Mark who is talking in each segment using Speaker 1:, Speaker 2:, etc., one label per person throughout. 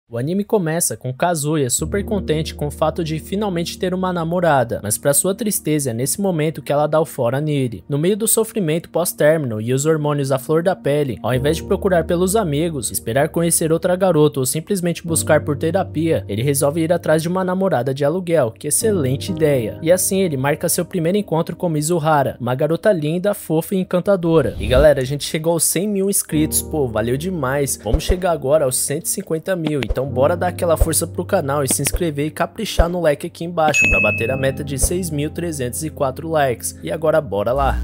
Speaker 1: O anime começa com Kazuya super contente com o fato de finalmente ter uma namorada, mas para sua tristeza é nesse momento que ela dá o fora nele. No meio do sofrimento pós-término e os hormônios à flor da pele, ao invés de procurar pelos amigos, esperar conhecer outra garota ou simplesmente buscar por terapia, ele resolve ir atrás de uma namorada de aluguel, que excelente ideia. E assim ele marca seu primeiro encontro com Mizuhara, uma garota linda, fofa e encantadora. E galera, a gente chegou aos 100 mil inscritos, pô, valeu demais. Vamos chegar agora aos 150 mil, então bora dar aquela força pro canal e se inscrever e caprichar no like aqui embaixo para bater a meta de 6.304 likes. E agora bora lá!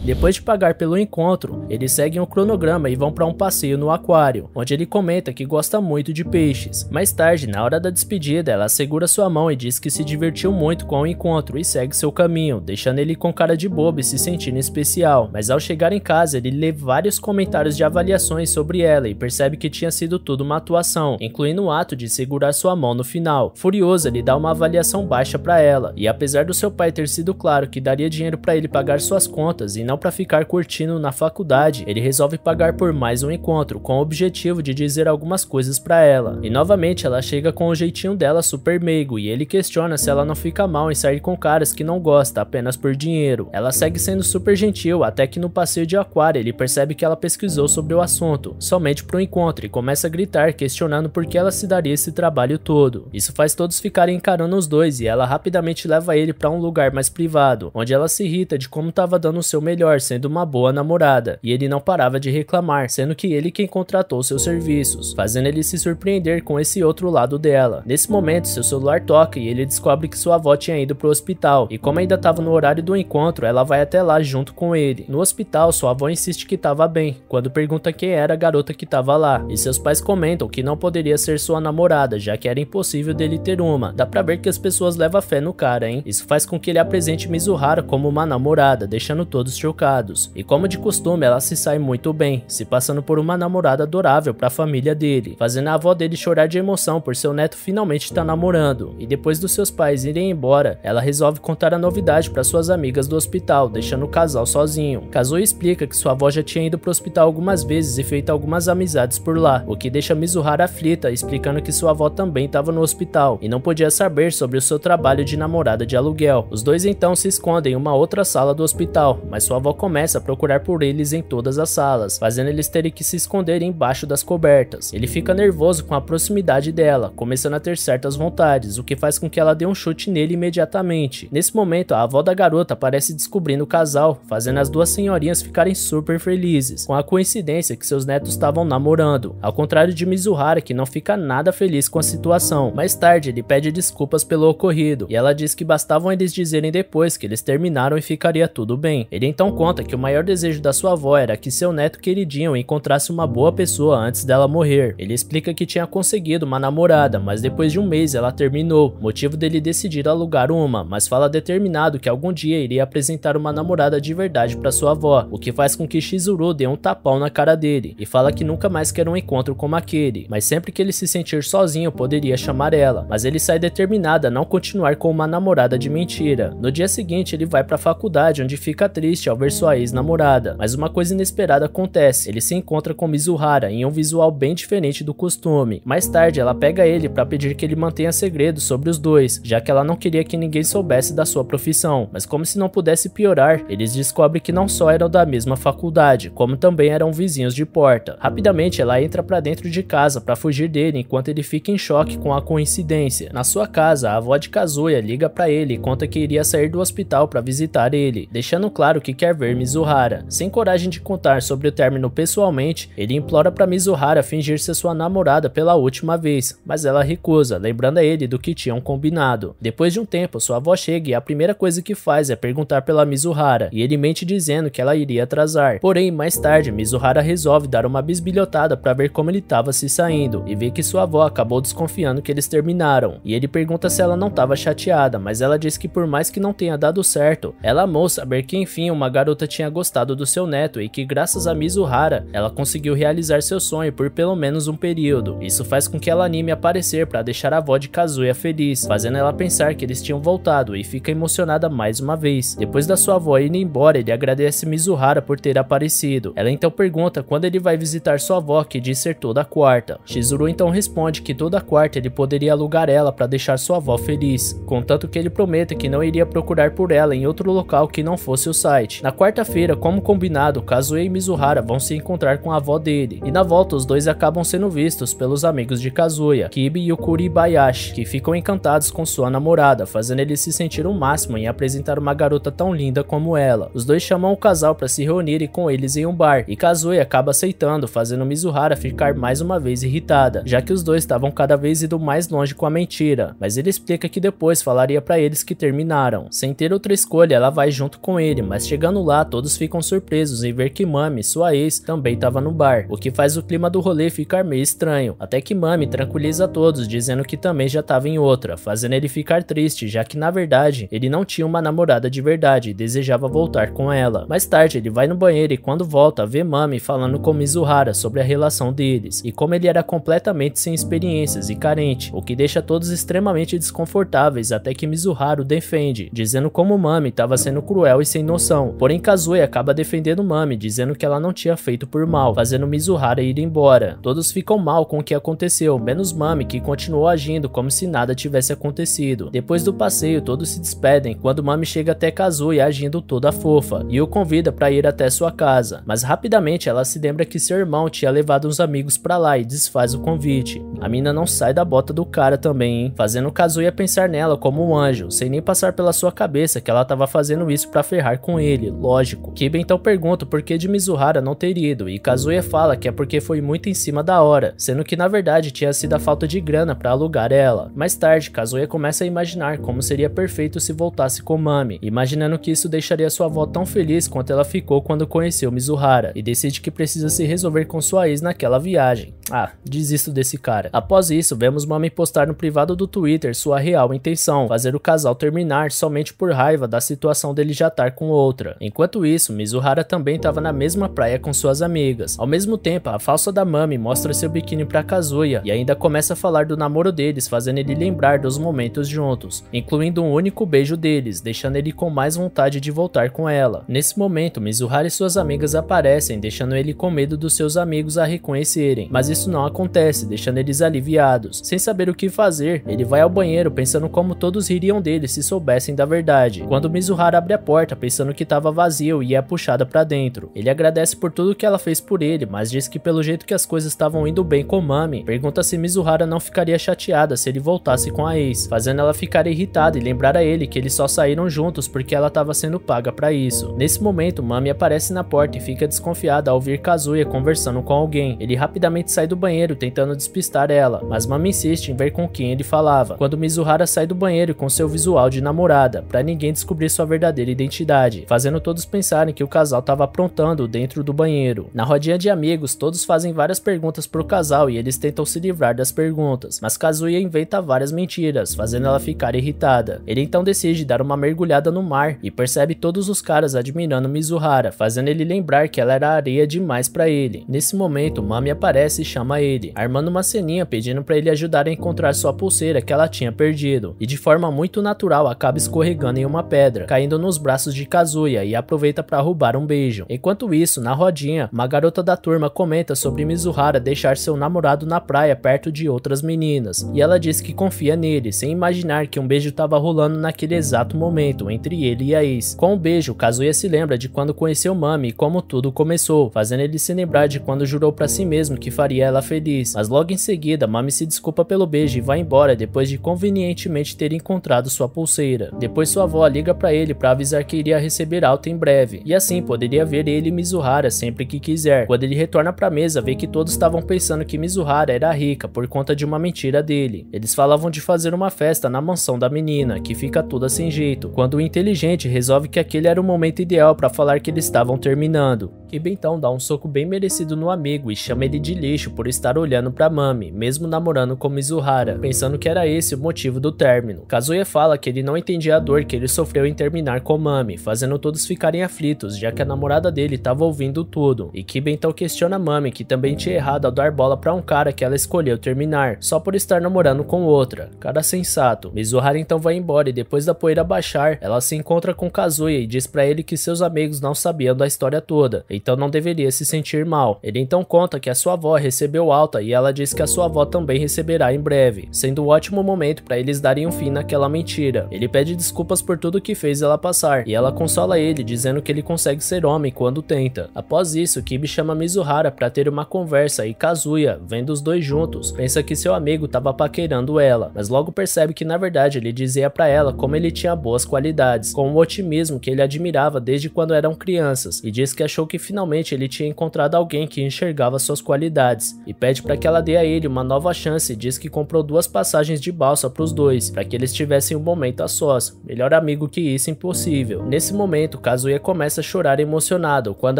Speaker 1: Depois de pagar pelo encontro, eles seguem o cronograma e vão para um passeio no aquário, onde ele comenta que gosta muito de peixes. Mais tarde, na hora da despedida, ela segura sua mão e diz que se divertiu muito com o encontro e segue seu caminho, deixando ele com cara de bobo e se sentindo especial. Mas ao chegar em casa, ele lê vários comentários de avaliações sobre ela e percebe que tinha sido tudo uma atuação, incluindo o ato de segurar sua mão no final. Furioso, ele dá uma avaliação baixa para ela, e apesar do seu pai ter sido claro que daria dinheiro para ele pagar suas contas e não para ficar curtindo na faculdade, ele resolve pagar por mais um encontro, com o objetivo de dizer algumas coisas para ela. E novamente ela chega com o jeitinho dela super meigo, e ele questiona se ela não fica mal em sair com caras que não gosta apenas por dinheiro. Ela segue sendo super gentil, até que no passeio de aquário ele percebe que ela pesquisou sobre o assunto, somente pro encontro, e começa a gritar, questionando por que ela se daria esse trabalho todo. Isso faz todos ficarem encarando os dois, e ela rapidamente leva ele para um lugar mais privado, onde ela se irrita de como tava dando o seu melhor, sendo uma boa namorada, e ele não parava de reclamar, sendo que ele quem contratou seus serviços, fazendo ele se surpreender com esse outro lado dela. Nesse momento, seu celular toca e ele descobre que sua avó tinha ido pro hospital, e como ainda estava no horário do encontro, ela vai até lá junto com ele. No hospital, sua avó insiste que estava bem, quando pergunta quem era a garota que estava lá, e seus pais comentam que não poderia ser sua namorada, já que era impossível dele ter uma. Dá pra ver que as pessoas levam fé no cara, hein? Isso faz com que ele apresente Mizuhara como uma namorada, deixando todos chocados. E como de costume, ela se sai muito bem, se passando por uma namorada adorável para a família dele, fazendo a avó dele chorar de emoção por seu neto finalmente estar namorando. E depois dos seus pais irem embora, ela resolve contar a novidade para suas amigas do hospital, deixando o casal sozinho. Kazuya explica que sua avó já tinha ido pro hospital algumas vezes e feito algumas amizades por lá, o que deixa Mizuhara aflita, explicando que sua avó também estava no hospital e não podia saber sobre o seu trabalho de namorada de aluguel. Os dois então se escondem em uma outra sala do hospital, mas sua avó começa a procurar por eles em todas as salas, fazendo eles terem que se esconder embaixo das cobertas. Ele fica nervoso com a proximidade dela, começando a ter certas vontades, o que faz com que ela dê um chute nele imediatamente. Nesse momento, a avó da garota aparece descobrindo o casal, fazendo as duas senhorinhas ficarem super felizes, com a coincidência que seus netos estavam namorando, ao contrário de Mizuhara, que não fica nada feliz com a situação. Mais tarde, ele pede desculpas pelo ocorrido, e ela diz que bastavam eles dizerem depois que eles terminaram e ficaria tudo bem. Ele então conta que o maior desejo da sua avó era que seu neto queridinho encontrasse uma boa pessoa antes dela morrer. Ele explica que tinha conseguido uma namorada, mas depois de um mês ela terminou, motivo dele decidir alugar uma, mas fala determinado que algum dia iria apresentar uma namorada de verdade para sua avó, o que faz com que Chizuru dê um tapão na cara dele, e fala que nunca mais quer um encontro como aquele, mas sempre que ele se sentir sozinho poderia chamar ela, mas ele sai determinado a não continuar com uma namorada de mentira. No dia seguinte ele vai para a faculdade, onde fica triste ao ver sua ex-namorada, mas uma coisa inesperada acontece, ele se encontra com Mizuhara em um visual bem diferente do costume. Mais tarde ela pega ele para pedir que ele mantenha segredo sobre os dois, já que ela não queria que ninguém soubesse da sua profissão, mas como se não pudesse piorar, eles descobrem que não só eram da mesma faculdade, como também eram vizinhos de porta. Rapidamente ela entra para dentro de casa para fugir dele, enquanto ele fica em choque com a coincidência. Na sua casa, a avó de Kazuya liga para ele e conta que iria sair do hospital para visitar ele, deixando claro que quer ver Mizuhara. Sem coragem de contar sobre o término pessoalmente, ele implora para Mizuhara fingir ser sua namorada pela última vez, mas ela recusa, lembrando a ele do que tinham combinado. Depois de um tempo, sua avó chega e a primeira coisa que faz é perguntar pela Mizuhara, e ele mente dizendo que ela iria atrasar. Porém, mais tarde, Mizuhara resolve dar uma bisbilhotada para ver como ele estava se saindo, e vê que sua avó acabou desconfiando que eles terminaram, e ele pergunta se ela não estava chateada, mas ela diz que por mais que não tenha dado certo, ela amou saber que enfim uma garota tinha gostado do seu neto e que graças a Mizuhara, ela conseguiu realizar seu sonho por pelo menos um período. Isso faz com que ela anime a aparecer para deixar a avó de Kazuya feliz, fazendo ela pensar que eles tinham voltado e fica emocionada mais uma vez. Depois da sua avó indo embora, ele agradece Mizuhara por ter aparecido. Ela então pergunta quando ele vai visitar sua avó, que diz ser toda quarta. Chizuru então responde que toda quarta ele poderia alugar ela para deixar sua avó feliz, contanto que ele promete que não iria procurar por ela em outro local que não fosse o site. Na quarta-feira, como combinado, Kazuya e Mizuhara vão se encontrar com a avó dele, e na volta os dois acabam sendo vistos pelos amigos de Kazuya, Kibi e o Kuribayashi, que ficam encantados com sua namorada, fazendo ele se sentir o máximo em apresentar uma garota tão linda como ela. Os dois chamam o casal para se reunirem com eles em um bar, e Kazuya acaba aceitando, fazendo Mizuhara ficar mais uma vez irritada, já que os dois estavam cada vez indo mais longe com a mentira, mas ele explica que depois falaria para eles que terminaram. Sem ter outra escolha, ela vai junto com ele, mas chegando lá, todos ficam surpresos em ver que Mami, sua ex, também estava no bar, o que faz o clima do rolê ficar meio estranho, até que Mami tranquiliza todos, dizendo que também já estava em outra, fazendo ele ficar triste, já que na verdade, ele não tinha uma namorada de verdade e desejava voltar com ela. Mais tarde, ele vai no banheiro e quando volta, vê Mami falando com Mizuhara sobre a relação deles, e como ele era completamente sem experiências e carente, o que deixa todos extremamente desconfortáveis, até que Mizuhara o defende, dizendo como Mami estava sendo cruel e sem noção. Porém, Kazuya acaba defendendo Mami, dizendo que ela não tinha feito por mal, fazendo Mizuhara ir embora. Todos ficam mal com o que aconteceu, menos Mami, que continuou agindo como se nada tivesse acontecido. Depois do passeio, todos se despedem, quando Mami chega até Kazuya agindo toda fofa, e o convida para ir até sua casa, mas rapidamente ela se lembra que seu irmão tinha levado uns amigos para lá e desfaz o convite. A mina não sai da bota do cara também, hein? Fazendo Kazuya pensar nela como um anjo, sem nem passar pela sua cabeça que ela tava fazendo isso pra ferrar com ele, lógico. Kiba então pergunta por que de Mizuhara não ter ido, e Kazuya fala que é porque foi muito em cima da hora, sendo que na verdade tinha sido a falta de grana pra alugar ela. Mais tarde, Kazuya começa a imaginar como seria perfeito se voltasse com Mami, imaginando que isso deixaria sua avó tão feliz quanto ela ficou quando conheceu Mizuhara, e decide que precisa se resolver com sua ex naquela viagem. Ah, desisto desse cara. Após isso, vemos Mami postar no privado do Twitter sua real intenção, fazer o casal terminar somente por raiva da situação dele já estar com outra. Enquanto isso, Mizuhara também estava na mesma praia com suas amigas. Ao mesmo tempo, a falsa da Mami mostra seu biquíni pra Kazuya e ainda começa a falar do namoro deles, fazendo ele lembrar dos momentos juntos, incluindo um único beijo deles, deixando ele com mais vontade de voltar com ela. Nesse momento, Mizuhara e suas amigas aparecem, deixando ele com medo dos seus amigos a reconhecerem, mas isso não acontece, deixando eles aliviados. Sem saber o que fazer, ele vai ao banheiro pensando como todos ririam dele se soubessem da verdade, quando Mizuhara abre a porta pensando que estava vazio e é puxada pra dentro. Ele agradece por tudo que ela fez por ele, mas diz que pelo jeito que as coisas estavam indo bem com Mami, pergunta se Mizuhara não ficaria chateada se ele voltasse com a ex, fazendo ela ficar irritada e lembrar a ele que eles só saíram juntos porque ela estava sendo paga pra isso. Nesse momento, Mami aparece na porta e fica desconfiada ao ouvir Kazuya conversando com alguém. Ele rapidamente sai do banheiro tentando despistar ela, mas Mami insiste em ver com quem ele falava, quando Mizuhara sai do banheiro com seu visual de namorada, pra ninguém descobrir sua verdadeira identidade, fazendo todos pensarem que o casal estava aprontando dentro do banheiro. Na rodinha de amigos, todos fazem várias perguntas pro casal e eles tentam se livrar das perguntas, mas Kazuya inventa várias mentiras, fazendo ela ficar irritada. Ele então decide dar uma mergulhada no mar e percebe todos os caras admirando Mizuhara, fazendo ele lembrar que ela era areia demais pra ele. Nesse momento, Mami aparece e chama ele, armando uma ceninha pedindo pra ele ajudar a encontrar sua pulseira que ela tinha perdido, e de forma muito natural acaba escorregando em uma pedra, caindo nos braços de Kazuya e aproveita pra roubar um beijo. Enquanto isso, na rodinha, uma garota da turma comenta sobre Mizuhara deixar seu namorado na praia perto de outras meninas, e ela diz que confia nele, sem imaginar que um beijo estava rolando naquele exato momento entre ele e a ex. Com o beijo, Kazuya se lembra de quando conheceu Mami e como tudo começou, fazendo ele se lembrar de quando jurou pra si mesmo que faria ela feliz, mas logo em seguida, Mami se desculpa pelo beijo e vai embora depois de convenientemente ter encontrado sua pulseira. Depois sua avó liga pra ele pra avisar que iria receber alta em breve, e assim poderia ver ele e Mizuhara sempre que quiser. Quando ele retorna pra mesa, vê que todos estavam pensando que Mizuhara era rica por conta de uma mentira dele. Eles falavam de fazer uma festa na mansão da menina, que fica toda sem jeito, quando o inteligente resolve que aquele era o momento ideal pra falar que eles estavam terminando. Kiba então dá um soco bem merecido no amigo e chama ele de lixo por estar olhando pra Mami, mesmo namorando com Mizuhara, pensando que era esse o motivo do término. Kazuya fala que ele não entendia a dor que ele sofreu em terminar com Mami, fazendo todos ficarem aflitos, já que a namorada dele estava ouvindo tudo. E Kiba então questiona Mami, que também tinha errado ao dar bola pra um cara que ela escolheu terminar, só por estar namorando com outra. Cara sensato. Mizuhara então vai embora e depois da poeira baixar, ela se encontra com Kazuya e diz pra ele que seus amigos não sabiam da história toda, então não deveria se sentir mal. Ele então conta que a sua avó recebeu alta e ela diz que a sua avó também receberá em breve, sendo um ótimo momento para eles darem um fim naquela mentira. Ele pede desculpas por tudo que fez ela passar e ela consola ele dizendo que ele consegue ser homem quando tenta. Após isso, Kiba chama Mizuhara para ter uma conversa e Kazuya, vendo os dois juntos, pensa que seu amigo estava paquerando ela, mas logo percebe que na verdade ele dizia para ela como ele tinha boas qualidades, com o otimismo que ele admirava desde quando eram crianças, e diz que achou que finalmente ele tinha encontrado alguém que enxergava suas qualidades, e pede para que ela dê a ele uma nova chance e diz que comprou 2 passagens de balsa para os dois, para que eles tivessem um momento a sós, melhor amigo que isso impossível. Nesse momento, Kazuya começa a chorar emocionado, quando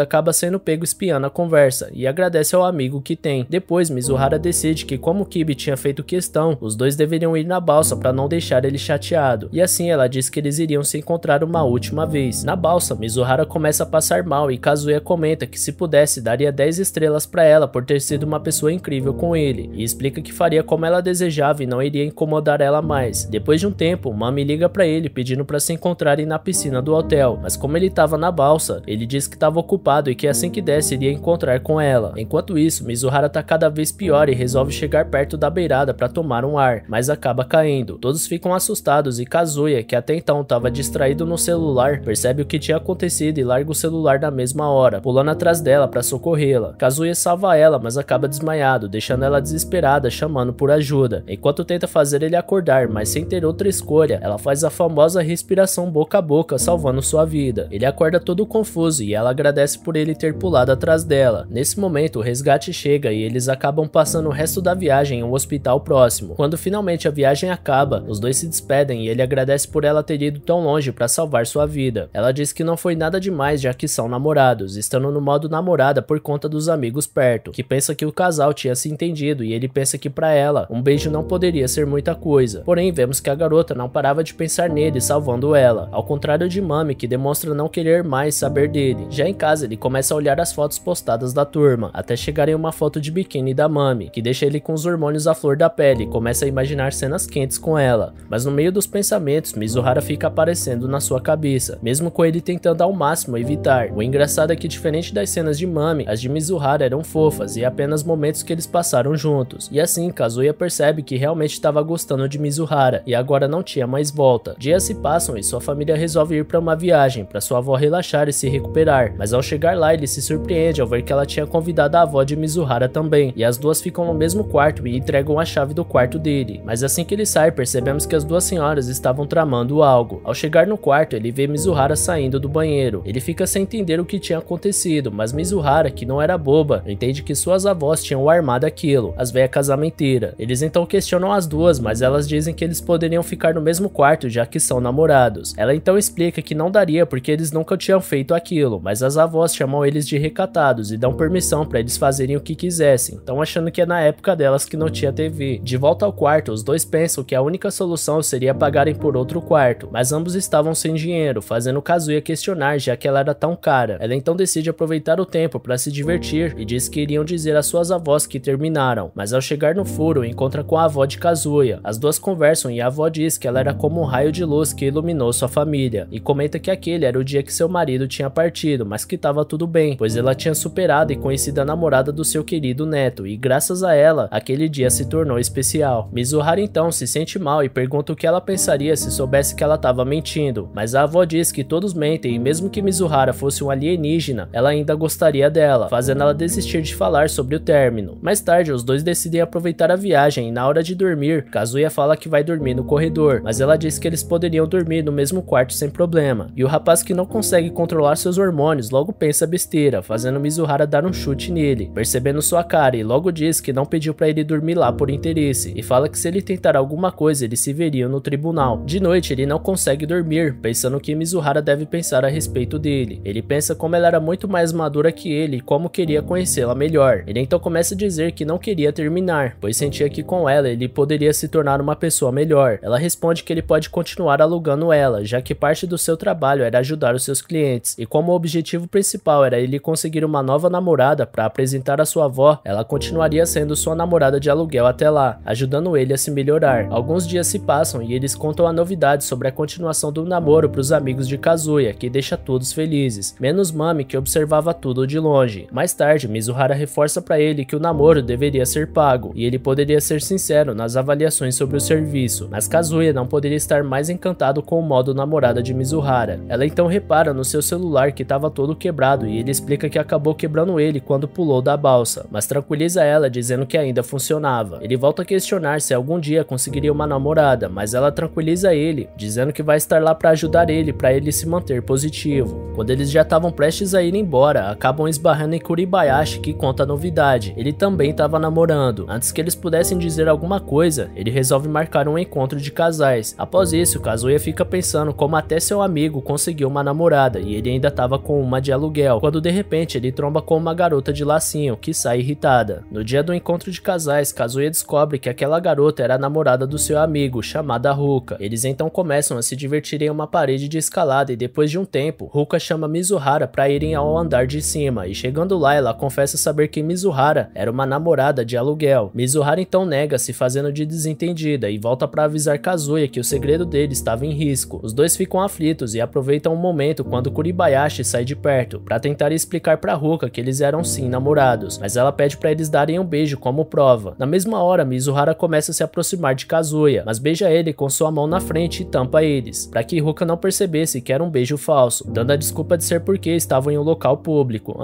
Speaker 1: acaba sendo pego espiando a conversa, e agradece ao amigo que tem. Depois, Mizuhara decide que como Kiba tinha feito questão, os dois deveriam ir na balsa para não deixar ele chateado, e assim ela diz que eles iriam se encontrar uma última vez. Na balsa, Mizuhara começa a passar mal e Kazuya comenta que se pudesse daria 10 estrelas para ela por ter sido uma pessoa incrível com ele, e explica que faria como ela desejava e não iria incomodar ela mais. Depois de um tempo, Mami liga para ele pedindo para se encontrarem na piscina do hotel, mas como ele estava na balsa, ele diz que estava ocupado e que assim que desse iria encontrar com ela. Enquanto isso, Mizuhara tá cada vez pior e resolve chegar perto da beirada para tomar um ar, mas acaba caindo. Todos ficam assustados e Kazuya, que até então estava distraído no celular, percebe o que tinha acontecido e larga o celular na mesma hora, pulando atrás dela para socorrê-la. Kazuya salva ela, mas acaba desmaiado, deixando ela desesperada, chamando por ajuda. Enquanto tenta fazer ele acordar, mas sem ter outra escolha, ela faz a famosa respiração boca a boca, salvando sua vida. Ele acorda todo confuso e ela agradece por ele ter pulado atrás dela. Nesse momento, o resgate chega e eles acabam passando o resto da viagem em um hospital próximo. Quando finalmente a viagem acaba, os dois se despedem e ele agradece por ela ter ido tão longe para salvar sua vida. Ela diz que não foi nada demais, já que são namorados, estando no modo namorada por conta dos amigos perto, que pensa que o casal tinha se entendido e ele pensa que para ela, um beijo não poderia ser muita coisa. Porém, vemos que a garota não parava de pensar nele, salvando ela, ao contrário de Mami, que demonstra não querer mais saber dele. Já em casa, ele começa a olhar as fotos postadas da turma, até chegar em uma foto de biquíni da Mami, que deixa ele com os hormônios à flor da pele e começa a imaginar cenas quentes com ela. Mas no meio dos pensamentos, Mizuhara fica aparecendo na sua cabeça, mesmo com ele tentando ao máximo evitar. O engraçado é que, diferente das cenas de Mami, as de Mizuhara eram fofas e apenas momentos que eles passaram juntos. E assim, Kazuya percebe que realmente estava gostando de Mizuhara e agora não tinha mais volta. Dias se passam e sua família resolve ir para uma viagem para sua avó relaxar e se recuperar, mas ao chegar lá ele se surpreende ao ver que ela tinha convidado a avó de Mizuhara também, e as duas ficam no mesmo quarto e entregam a chave do quarto dele. Mas assim que ele sai, percebemos que as duas senhoras estavam tramando algo. Ao chegar no quarto, ele vê Mizuhara saindo do banheiro. Ele fica sem entender o que tinha acontecido, mas Mizuhara, que não era boba, entende que suas avós tinham armado aquilo, as velhas casamenteiras. Eles então questionam as duas, mas elas dizem que eles poderiam ficar no mesmo quarto, já que são namorados. Ela então explica que não daria porque eles nunca tinham feito aquilo, mas as avós chamam eles de recatados e dão permissão para eles fazerem o que quisessem, então achando que é na época delas que não tinha TV. De volta ao quarto, os dois pensam que a única solução seria pagarem por outro quarto, mas ambos estavam sem dinheiro, fazendo Kazuya questionar, já que ela era tão cara. Ela então decide aproveitar o tempo para se divertir e diz que iriam dizer às suas avós que terminaram, mas ao chegar no furo, encontra com a avó de Kazuya. As duas conversam e a avó diz que ela era como um raio de luz que iluminou sua família, e comenta que aquele era o dia que seu marido tinha partido, mas que estava tudo bem, pois ela tinha superado e conhecido a namorada do seu querido neto, e graças a ela, aquele dia se tornou especial. Mizuhara então se sente mal e pergunta o que ela pensaria se soubesse que ela estava mentindo, mas a avó diz que todos mentem e mesmo que Mizuhara fosse um alienígena, ela ainda gostaria dela, fazendo ela desistir de falar sobre o término. Mais tarde, os dois decidem aproveitar a viagem e na hora de dormir, Kazuya fala que vai dormir no corredor, mas ela diz que eles poderiam dormir no mesmo quarto sem problema, e o rapaz, que não consegue controlar seus hormônios, logo pensa besteira, fazendo Mizuhara dar um chute nele, percebendo sua cara, e logo diz que não pediu para ele dormir lá por interesse, e fala que se ele tentar alguma coisa eles se veriam no tribunal. De noite ele não consegue dormir, pensando que Mizuhara deve pensar a respeito dele. Ele pensa como ela era muito muito mais madura que ele e como queria conhecê-la melhor. Ele então começa a dizer que não queria terminar, pois sentia que com ela ele poderia se tornar uma pessoa melhor. Ela responde que ele pode continuar alugando ela, já que parte do seu trabalho era ajudar os seus clientes, e como o objetivo principal era ele conseguir uma nova namorada para apresentar a sua avó, ela continuaria sendo sua namorada de aluguel até lá, ajudando ele a se melhorar. Alguns dias se passam e eles contam a novidade sobre a continuação do namoro para os amigos de Kazuya, que deixa todos felizes, menos Mami, que observava tudo de longe. Mais tarde, Mizuhara reforça para ele que o namoro deveria ser pago, e ele poderia ser sincero nas avaliações sobre o serviço, mas Kazuya não poderia estar mais encantado com o modo namorada de Mizuhara. Ela então repara no seu celular que estava todo quebrado e ele explica que acabou quebrando ele quando pulou da balsa, mas tranquiliza ela dizendo que ainda funcionava. Ele volta a questionar se algum dia conseguiria uma namorada, mas ela tranquiliza ele, dizendo que vai estar lá para ajudar ele, para ele se manter positivo. Quando eles já estavam prestes a ir embora, acabam esbarrando em Kuribayashi, que conta a novidade. Ele também estava namorando. Antes que eles pudessem dizer alguma coisa, ele resolve marcar um encontro de casais. Após isso, Kazuya fica pensando como até seu amigo conseguiu uma namorada e ele ainda estava com uma de aluguel, quando de repente ele tromba com uma garota de lacinho, que sai irritada. No dia do encontro de casais, Kazuya descobre que aquela garota era a namorada do seu amigo, chamada Ruka. Eles então começam a se divertir em uma parede de escalada e depois de um tempo, Ruka chama Mizuhara para irem ao andar de cima, e chegando lá ela confessa saber que Mizuhara era uma namorada de aluguel. Mizuhara então nega, se fazendo de desentendida, e volta para avisar Kazuya que o segredo dele estava em risco. Os dois ficam aflitos e aproveitam um momento quando Kuribayashi sai de perto, para tentar explicar para Ruka que eles eram sim namorados, mas ela pede para eles darem um beijo como prova. Na mesma hora, Mizuhara começa a se aproximar de Kazuya, mas beija ele com sua mão na frente e tampa eles, para que Ruka não percebesse que era um beijo falso, dando a desculpa de ser porque estavam em um local público.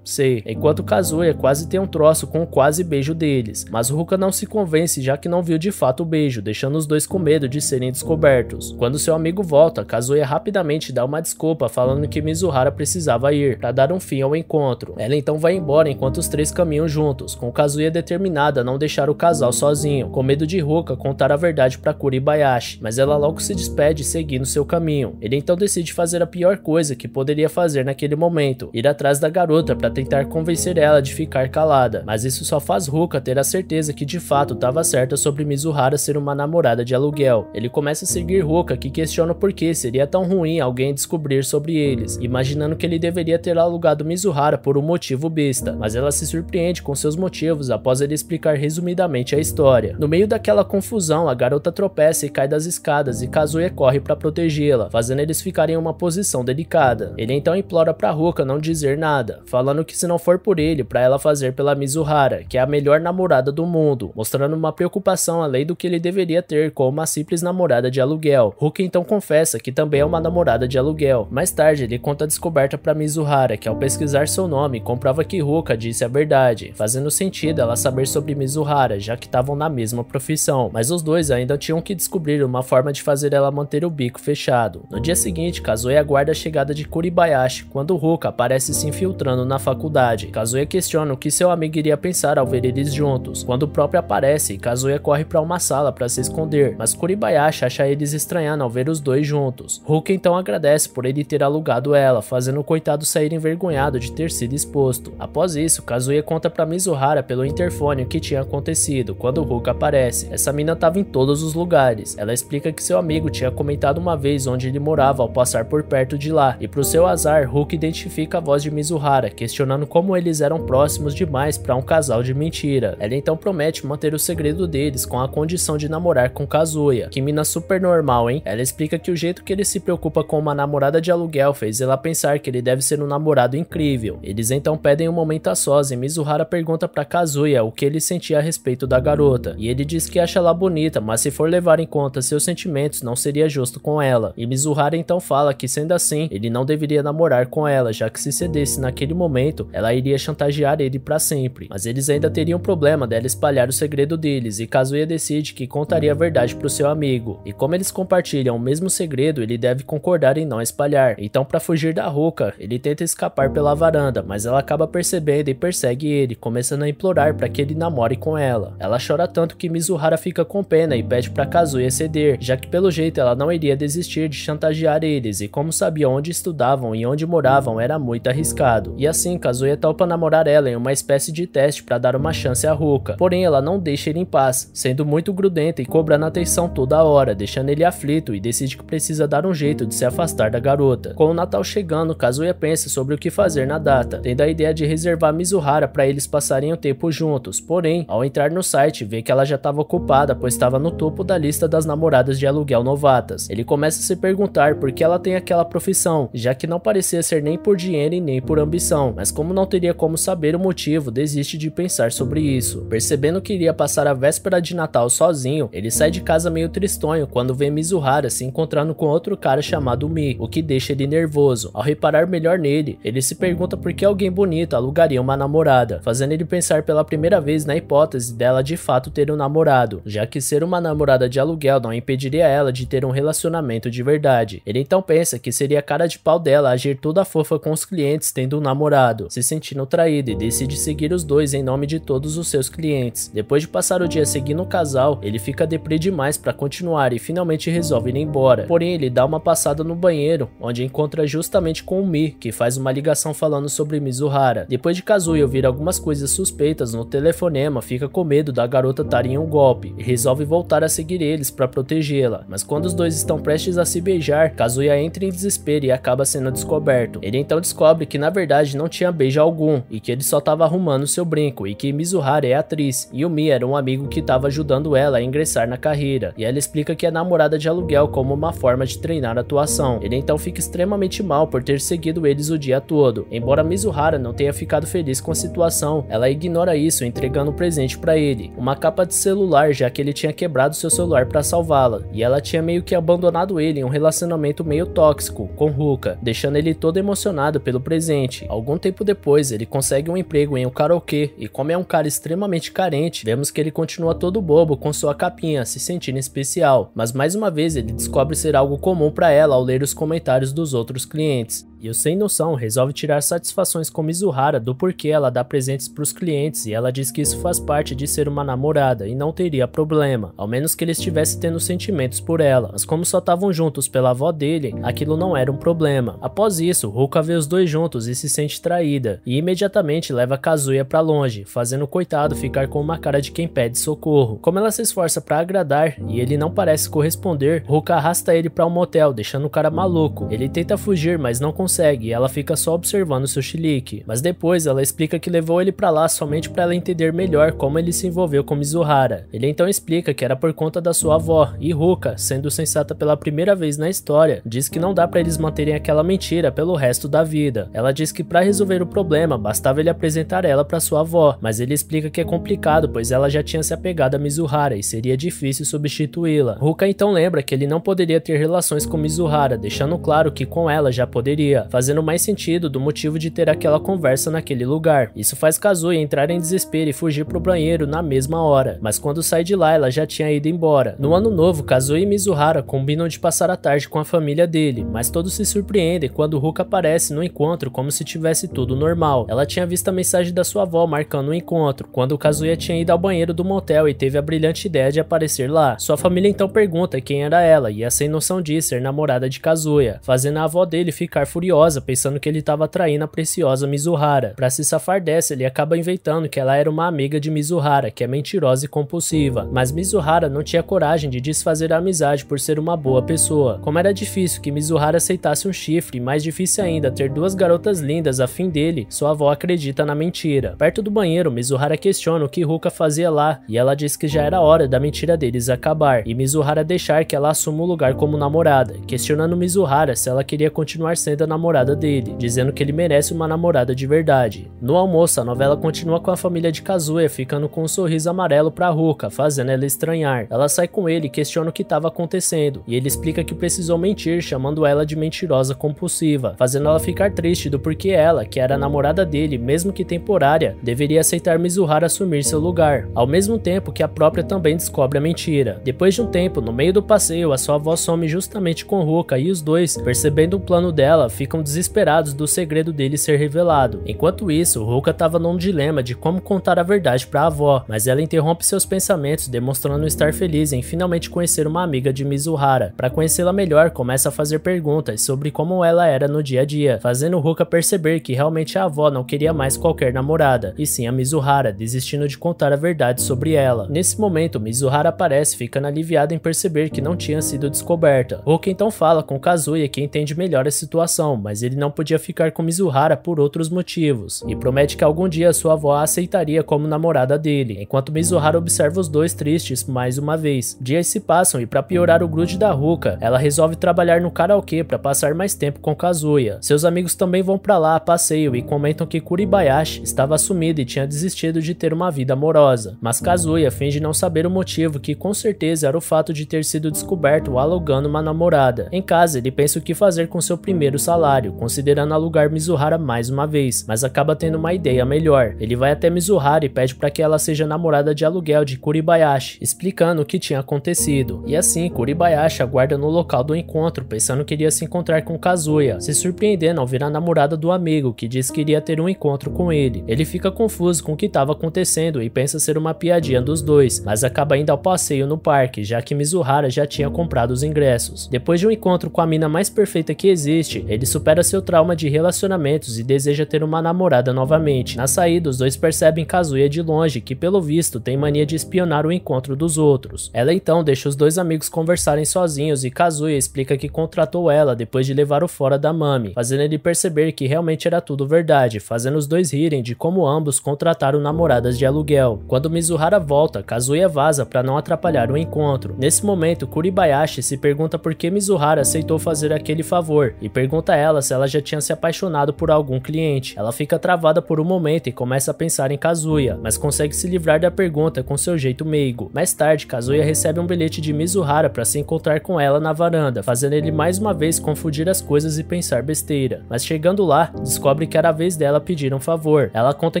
Speaker 1: Sei. Enquanto Kazuya quase tem um troço com o quase beijo deles, mas Ruka não se convence, já que não viu de fato o beijo, deixando os dois com medo de serem descobertos. Quando seu amigo volta, Kazuya rapidamente dá uma desculpa falando que Mizuhara precisava ir, para dar um fim ao encontro. Ela então vai embora enquanto os três caminham juntos, com Kazuya determinada a não deixar o casal sozinho, com medo de Ruka contar a verdade para Kuribayashi, mas ela logo se despede seguindo seu caminho. Ele então decide fazer a pior coisa que poderia fazer naquele momento, ir atrás da garota para tentar convencer ela de ficar calada, mas isso só faz Ruka ter a certeza que de fato estava certa sobre Mizuhara ser uma namorada de aluguel. Ele começa a seguir Ruka, que questiona por que seria tão ruim alguém descobrir sobre eles, imaginando que ele deveria ter alugado Mizuhara por um motivo besta, mas ela se surpreende com seus motivos após ele explicar resumidamente a história. No meio daquela confusão, a garota tropeça e cai das escadas e Kazuya corre para protegê-la, fazendo eles ficarem em uma posição delicada. Ele então implora para Ruka não dizer nada, falando que se não for por ele, para ela fazer pela Mizuhara, que é a melhor namorada do mundo, mostrando uma preocupação além do que ele deveria ter com uma simples namorada de aluguel. Ruka então confessa que também é uma namorada de aluguel. Mais tarde, ele conta a descoberta para Mizuhara, que ao pesquisar seu nome, comprova que Ruka disse a verdade, fazendo sentido ela saber sobre Mizuhara, já que estavam na mesma profissão, mas os dois ainda tinham que descobrir uma forma de fazer ela manter o bico fechado. No dia seguinte, Kazuya aguarda a chegada de Kuribayashi, quando Ruka aparece se infiltrando na faculdade. Kazuya questiona o que seu amigo iria pensar ao ver eles juntos, quando o próprio aparece, Kazuya corre para uma sala para se esconder, mas Kuribayashi acha eles estranhando ao ver os dois juntos. Ruka então agradece por ele ter alugado ela, fazendo o coitado sair envergonhado de ter sido exposto. Após isso, Kazuya conta para Mizuhara pelo interfone o que tinha acontecido quando Ruka aparece. Essa mina estava em todos os lugares. Ela explica que seu amigo tinha comentado uma vez onde ele morava ao passar por perto de lá, e pro seu azar, Ruka identifica a voz de Mizuhara, questionando como eles eram próximos demais para um casal de mentira. Ela então promete manter o segredo deles com a condição de namorar com Kazuya. Que mina super normal, hein? Ela explica que o jeito que ele se preocupa com uma namorada de aluguel fez ela pensar que ele deve ser um namorado incrível. Eles então pedem um momento a sós e Mizuhara pergunta para Kazuya o que ele sentia a respeito da garota, e ele diz que acha ela bonita, mas se for levar em conta seus sentimentos não seria justo com ela, e Mizuhara então fala que sendo assim, ele não deveria namorar com ela, já que se cedesse naquele momento, ela iria chantagear ele para sempre, mas eles ainda teriam problema dela espalhar o segredo deles, e Kazuya decide que contaria a verdade pro seu amigo, e como eles compartilham o mesmo segredo, ele deve concordar em não espalhar. Então, para fugir da Ruka, ele tenta escapar pela varanda, mas ela acaba percebendo e persegue ele, começando a implorar para que ele namore com ela. Ela chora tanto que Mizuhara fica com pena e pede para Kazuya ceder, já que pelo jeito ela não iria desistir de chantagear eles, e como sabia onde estudavam e onde moravam era muito arriscado. E assim, Kazuya topa namorar ela em uma espécie de teste para dar uma chance a Ruka. Porém, ela não deixa ele em paz, sendo muito grudenta e cobrando atenção toda hora, deixando ele aflito e decide que precisa dar um jeito de se afastar da garota. Com o Natal chegando, Kazuya pensa sobre o que fazer na data, tendo a ideia de reservar Mizuhara para eles passarem o tempo juntos. Porém, ao entrar no site, vê que ela já estava ocupada, pois estava no topo da lista das namoradas de aluguel novatas. Ele começa a se perguntar por que ela tem aquela profissão, já que não parecia ser nem por dinheiro e nem por ambição, mas como não teria como saber o motivo, desiste de pensar sobre isso. Percebendo que iria passar a véspera de Natal sozinho, ele sai de casa meio tristonho quando vê Mizuhara se encontrando com outro cara chamado Mi, o que deixa ele nervoso. Ao reparar melhor nele, ele se pergunta por que alguém bonito alugaria uma namorada, fazendo ele pensar pela primeira vez na hipótese dela de fato ter um namorado, já que ser uma namorada de aluguel não impediria ela de ter um relacionamento de verdade. Ele então pensa que seria cara de pau dela agir toda fofa com os clientes tendo um namorado, se sentindo traído, e decide seguir os dois em nome de todos os seus clientes. Depois de passar o dia seguindo o casal, ele fica deprê demais para continuar e finalmente resolve ir embora. Porém, ele dá uma passada no banheiro, onde encontra justamente com o Mi, que faz uma ligação falando sobre Mizuhara. Depois de Kazuya ouvir algumas coisas suspeitas no telefonema, fica com medo da garota estar em um golpe e resolve voltar a seguir eles para protegê-la. Mas quando os dois estão prestes a se beijar, Kazuya entra em desespero e acaba sendo descoberto. Ele então descobre que na verdade não tinha beijo algum e que ele só estava arrumando seu brinco, e que Mizuhara é atriz e o Mi era um amigo que estava ajudando ela a ingressar na carreira, e ela explica que é namorada de aluguel como uma forma de treinar a atuação. Ele então fica extremamente mal por ter seguido eles o dia todo. Embora Mizuhara não tenha ficado feliz com a situação, ela ignora isso, entregando um presente para ele, uma capa de celular, já que ele tinha quebrado seu celular para salvá-la, e ela tinha meio que abandonado ele em um relacionamento meio tóxico com Ruka, deixando ele todo emocionado pelo presente. Algum tempo depois, ele consegue um emprego em um karaokê, e como é um cara extremamente carente, vemos que ele continua todo bobo com sua capinha, se sentindo especial, mas mais uma vez ele descobre ser algo comum para ela ao ler os comentários dos outros clientes. E o sem noção resolve tirar satisfações com Mizuhara do porquê ela dá presentes para os clientes, e ela diz que isso faz parte de ser uma namorada e não teria problema, ao menos que ele estivesse tendo sentimentos por ela, mas como só estavam juntos pela avó dele, aquilo não era um problema. Após isso, Ruka vê os dois juntos e se sente traída, e imediatamente leva Kazuya para longe, fazendo o coitado ficar com uma cara de quem pede socorro. Como ela se esforça para agradar e ele não parece corresponder, Ruka arrasta ele para um motel, deixando o cara maluco. Ele tenta fugir, mas não consegue, e ela fica só observando seu chilique. Mas depois ela explica que levou ele pra lá somente para ela entender melhor como ele se envolveu com Mizuhara. Ele então explica que era por conta da sua avó, e Ruka, sendo sensata pela primeira vez na história, diz que não dá para eles manterem aquela mentira pelo resto da vida. Ela diz que para resolver o problema bastava ele apresentar ela para sua avó, mas ele explica que é complicado, pois ela já tinha se apegado a Mizuhara e seria difícil substituí-la. Ruka então lembra que ele não poderia ter relações com Mizuhara, deixando claro que com ela já poderia, fazendo mais sentido do motivo de ter aquela conversa naquele lugar. Isso faz Kazuya entrar em desespero e fugir pro banheiro na mesma hora, mas quando sai de lá ela já tinha ido embora. No ano novo, Kazuya e Mizuhara combinam de passar a tarde com a família dele, mas todos se surpreendem quando Ruka aparece no encontro como se tivesse tudo normal. Ela tinha visto a mensagem da sua avó marcando o encontro, quando Kazuya tinha ido ao banheiro do motel e teve a brilhante ideia de aparecer lá. Sua família então pergunta quem era ela, e é sem noção de ser namorada de Kazuya, fazendo a avó dele ficar furiosa, pensando que ele estava traindo a preciosa Mizuhara. Para se safar dessa, ele acaba inventando que ela era uma amiga de Mizuhara, que é mentirosa e compulsiva, mas Mizuhara não tinha coragem de desfazer a amizade por ser uma boa pessoa. Como era difícil que Mizuhara aceitasse um chifre, e mais difícil ainda ter duas garotas lindas a fim dele, sua avó acredita na mentira. Perto do banheiro, Mizuhara questiona o que Ruka fazia lá, e ela diz que já era hora da mentira deles acabar, e Mizuhara deixar que ela assuma o lugar como namorada, questionando Mizuhara se ela queria continuar sendo a namorada dele, dizendo que ele merece uma namorada de verdade. No almoço, a novela continua com a família de Kazuya ficando com um sorriso amarelo pra Ruka, fazendo ela estranhar. Ela sai com ele e questiona o que estava acontecendo, e ele explica que precisou mentir, chamando ela de mentirosa compulsiva, fazendo ela ficar triste do porquê ela, que era a namorada dele, mesmo que temporária, deveria aceitar Mizuhara assumir seu lugar, ao mesmo tempo que a própria também descobre a mentira. Depois de um tempo, no meio do passeio, a sua avó some justamente com Ruka, e os dois, percebendo o plano dela, ficam ficam desesperados do segredo dele ser revelado. Enquanto isso, Ruka estava num dilema de como contar a verdade para a avó, mas ela interrompe seus pensamentos, demonstrando estar feliz em finalmente conhecer uma amiga de Mizuhara. Para conhecê-la melhor, começa a fazer perguntas sobre como ela era no dia a dia, fazendo Ruka perceber que realmente a avó não queria mais qualquer namorada, e sim a Mizuhara, desistindo de contar a verdade sobre ela. Nesse momento, Mizuhara aparece, ficando aliviada em perceber que não tinha sido descoberta. Ruka então fala com Kazuya que entende melhor a situação, mas ele não podia ficar com Mizuhara por outros motivos, e promete que algum dia sua avó a aceitaria como namorada dele, enquanto Mizuhara observa os dois tristes mais uma vez. Dias se passam e para piorar o grude da Ruka, ela resolve trabalhar no karaokê para passar mais tempo com Kazuya. Seus amigos também vão para lá a passeio e comentam que Kuribayashi estava sumido e tinha desistido de ter uma vida amorosa, mas Kazuya finge não saber o motivo, que com certeza era o fato de ter sido descoberto alugando uma namorada. Em casa, ele pensa o que fazer com seu primeiro salário, considerando alugar Mizuhara mais uma vez, mas acaba tendo uma ideia melhor. Ele vai até Mizuhara e pede para que ela seja namorada de aluguel de Kuribayashi, explicando o que tinha acontecido. E assim, Kuribayashi aguarda no local do encontro, pensando que iria se encontrar com Kazuya, se surpreendendo ao ver a namorada do amigo, que diz que iria ter um encontro com ele. Ele fica confuso com o que estava acontecendo e pensa ser uma piadinha dos dois, mas acaba indo ao passeio no parque, já que Mizuhara já tinha comprado os ingressos. Depois de um encontro com a mina mais perfeita que existe, ele supera seu trauma de relacionamentos e deseja ter uma namorada novamente. Na saída, os dois percebem Kazuya de longe, que pelo visto tem mania de espionar o encontro dos outros. Ela então deixa os dois amigos conversarem sozinhos e Kazuya explica que contratou ela depois de levar o fora da Mami, fazendo ele perceber que realmente era tudo verdade, fazendo os dois rirem de como ambos contrataram namoradas de aluguel. Quando Mizuhara volta, Kazuya vaza para não atrapalhar o encontro. Nesse momento, Kuribayashi se pergunta por que Mizuhara aceitou fazer aquele favor e pergunta a ela se ela já tinha se apaixonado por algum cliente. Ela fica travada por um momento e começa a pensar em Kazuya, mas consegue se livrar da pergunta com seu jeito meigo. Mais tarde, Kazuya recebe um bilhete de Mizuhara para se encontrar com ela na varanda, fazendo ele mais uma vez confundir as coisas e pensar besteira. Mas chegando lá, descobre que era a vez dela pedir um favor. Ela conta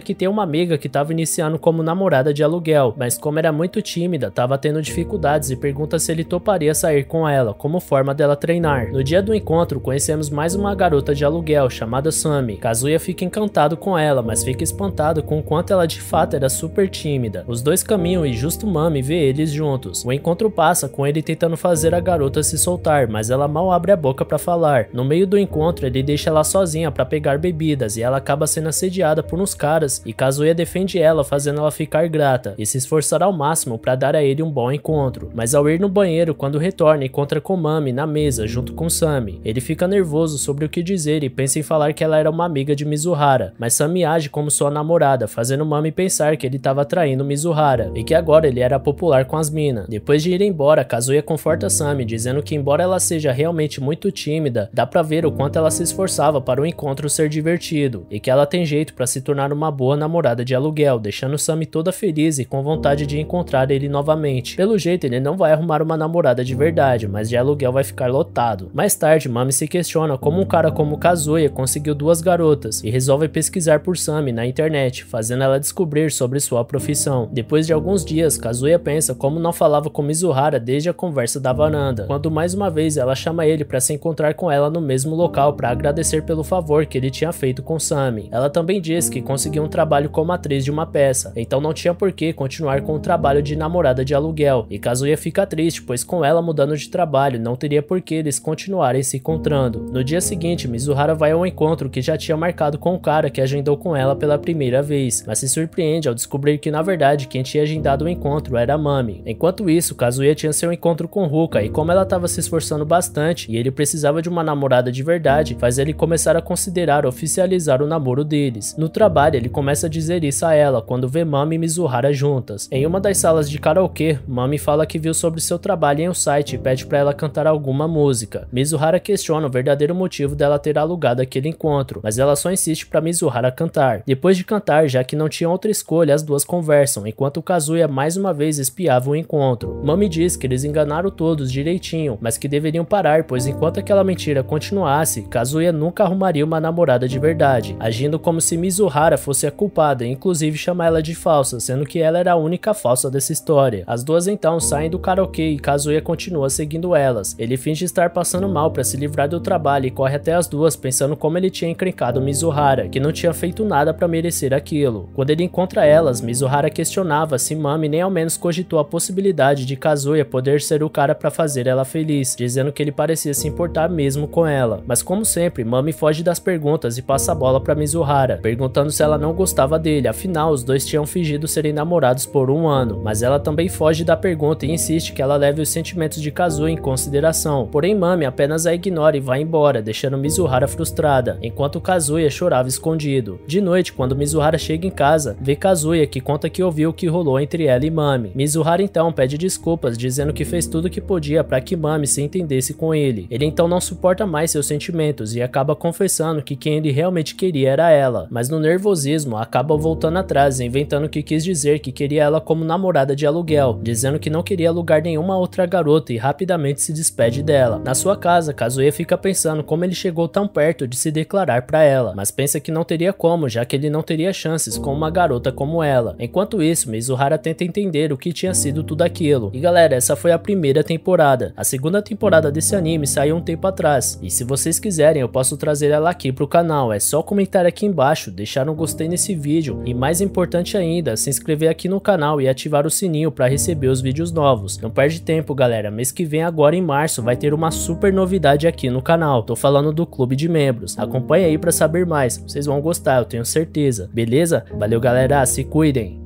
Speaker 1: que tem uma amiga que estava iniciando como namorada de aluguel, mas como era muito tímida, estava tendo dificuldades e pergunta se ele toparia sair com ela, como forma dela treinar. No dia do encontro, conhecemos mais uma garota de aluguel chamada Sami. Kazuya fica encantado com ela, mas fica espantado com o quanto ela de fato era super tímida. Os dois caminham e justo Mami vê eles juntos. O encontro passa com ele tentando fazer a garota se soltar, mas ela mal abre a boca para falar. No meio do encontro, ele deixa ela sozinha para pegar bebidas e ela acaba sendo assediada por uns caras e Kazuya defende ela, fazendo ela ficar grata e se esforçar ao máximo para dar a ele um bom encontro. Mas ao ir no banheiro, quando retorna, encontra com Mami na mesa junto com Sami. Ele fica nervoso sobre o que dizer e pensa em falar que ela era uma amiga de Mizuhara, mas Sami age como sua namorada, fazendo Mami pensar que ele estava traindo Mizuhara e que agora ele era popular com as minas. Depois de ir embora, Kazuya conforta Sami, dizendo que embora ela seja realmente muito tímida, dá pra ver o quanto ela se esforçava para o encontro ser divertido e que ela tem jeito para se tornar uma boa namorada de aluguel, deixando Sami toda feliz e com vontade de encontrar ele novamente. Pelo jeito, ele não vai arrumar uma namorada de verdade, mas de aluguel vai ficar lotado. Mais tarde, Mami se questiona como um cara como Kazuya conseguiu duas garotas e resolve pesquisar por Sami na internet, fazendo ela descobrir sobre sua profissão. Depois de alguns dias, Kazuya pensa como não falava com Mizuhara desde a conversa da varanda, quando mais uma vez ela chama ele para se encontrar com ela no mesmo local para agradecer pelo favor que ele tinha feito com Sami. Ela também diz que conseguiu um trabalho como atriz de uma peça, então não tinha por que continuar com o trabalho de namorada de aluguel, e Kazuya fica triste, pois com ela mudando de trabalho, não teria por que eles continuarem se encontrando. No dia seguinte, Mizuhara vai ao encontro que já tinha marcado com o cara que agendou com ela pela primeira vez, mas se surpreende ao descobrir que na verdade quem tinha agendado o encontro era a Mami. Enquanto isso, Kazuya tinha seu encontro com Ruka e como ela estava se esforçando bastante e ele precisava de uma namorada de verdade, faz ele começar a considerar oficializar o namoro deles. No trabalho, ele começa a dizer isso a ela quando vê Mami e Mizuhara juntas. Em uma das salas de karaokê, Mami fala que viu sobre seu trabalho em um site e pede para ela cantar alguma música. Mizuhara questiona o verdadeiro motivo dela ter alugado aquele encontro, mas ela só insiste para Mizuhara cantar. Depois de cantar, já que não tinha outra escolha, as duas conversam, enquanto Kazuya mais uma vez espiava o encontro. Mami diz que eles enganaram todos direitinho, mas que deveriam parar, pois enquanto aquela mentira continuasse, Kazuya nunca arrumaria uma namorada de verdade, agindo como se Mizuhara fosse a culpada e inclusive chamar ela de falsa, sendo que ela era a única falsa dessa história. As duas então saem do karaokê e Kazuya continua seguindo elas. Ele finge estar passando mal para se livrar do trabalho e corre até as duas pensando como ele tinha encrencado Mizuhara, que não tinha feito nada para merecer aquilo. Quando ele encontra elas, Mizuhara questionava se Mami nem ao menos cogitou a possibilidade de Kazuya poder ser o cara para fazer ela feliz, dizendo que ele parecia se importar mesmo com ela. Mas como sempre, Mami foge das perguntas e passa a bola para Mizuhara, perguntando se ela não gostava dele, afinal os dois tinham fingido serem namorados por 1 ano. Mas ela também foge da pergunta e insiste que ela leve os sentimentos de Kazuya em consideração. Porém Mami apenas a ignora e vai embora, deixando Mizuhara frustrada, enquanto Kazuya chorava escondido. De noite, quando Mizuhara chega em casa, vê Kazuya, que conta que ouviu o que rolou entre ela e Mami. Mizuhara então pede desculpas, dizendo que fez tudo o que podia para que Mami se entendesse com ele. Ele então não suporta mais seus sentimentos e acaba confessando que quem ele realmente queria era ela, mas no nervosismo acaba voltando atrás, inventando que quis dizer que queria ela como namorada de aluguel, dizendo que não queria alugar nenhuma outra garota e rapidamente se despede dela. Na sua casa, Kazuya fica pensando como ele chegou tão perto de se declarar para ela, mas pensa que não teria como, já que ele não teria chances com uma garota como ela. Enquanto isso, Mizuhara tenta entender o que tinha sido tudo aquilo. E galera, essa foi a primeira temporada. A segunda temporada desse anime saiu um tempo atrás, e se vocês quiserem eu posso trazer ela aqui pro canal. É só comentar aqui embaixo, deixar um gostei nesse vídeo e, mais importante ainda, se inscrever aqui no canal e ativar o sininho para receber os vídeos novos. Não perde tempo galera, mês que vem agora em março vai ter uma super novidade aqui no canal. Tô falando do clube de membros. Acompanha aí para saber mais, vocês vão gostar, eu tenho certeza. Beleza? Valeu galera, se cuidem!